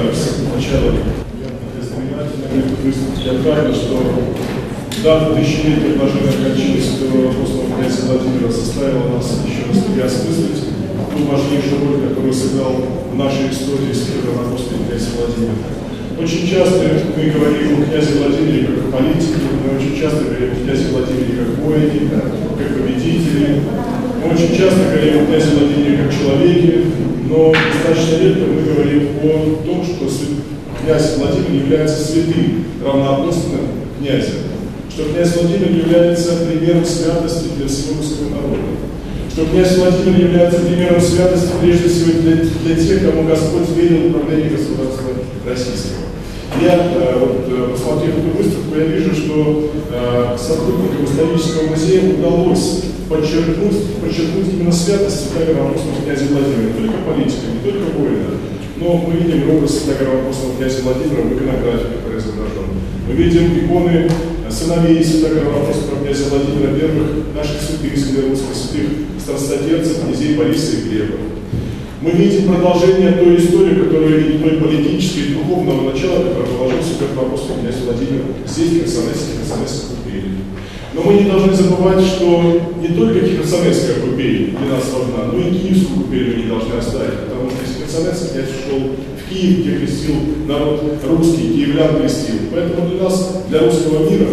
начала знаменательной выставки отправили, что дата тысячелетия блаженной кончины святого апостола князя Владимира заставила нас еще раз переосмыслить ту важнейшую роль, которую сыграл в нашей истории святого апостола князя Владимира. Очень часто мы говорим о князе Владимире как о политике, мы очень часто говорим о князе Владимире как воине, как победителе, мы очень часто говорим о князе Владимире как человеке, но достаточно редко мы говорим о том, что князь Владимир является святым, равноапостольным князем, что князь Владимир является примером святости для всего русского народа, что князь Владимир является примером святости прежде всего для тех, кому Господь верил в управление государства российского. Я, посмотрев эту выставку, я вижу, что сотрудникам исторического музея удалось подчеркнуть именно святость святого апостола князя Владимира, не только политика, не только воина, но мы видим образ святого апостола князя Владимира в иконографии, который изображен. Мы видим иконы сыновей святого апостола князя Владимира, первых наших святых, русских святых, страстотерцев, князей Бориса и Глеба. Мы видим продолжение той истории, которая той политической и духовного начала, которое положил святой апостол князь Владимир здесь, в Херсонесской купели. Но мы не должны забывать, что не только Херсонесская купель для нас важна, но и Киевскую купель мы не должны оставить, потому что из Херсонеса князь ушел в Киев, где крестил народ русский, киевлян крестил. Поэтому для нас, для русского мира,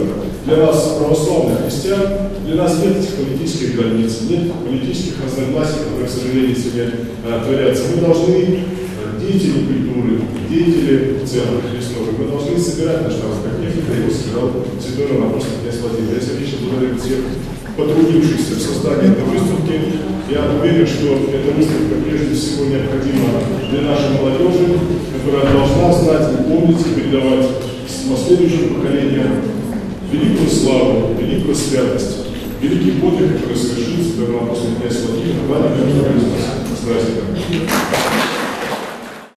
для нас, православных христиан, для нас нет этих политических границ, нет политических разногласий, которые, к сожалению, сегодня творятся. Мы должны, деятели культуры, деятели церкви Христовой, мы должны собирать наш народ, как некогда его собирал святой апостол князь Владимир. Я сердечно благодарю всех потрудившихся в создании этой выставки. Я уверен, что эта выставка прежде всего необходима для нашей молодежи, которая должна знать и помнить, и передавать последующим поколениям великую славу, великую святость, великий подвиг, который совершил святой апостол князь Владимир. С праздником!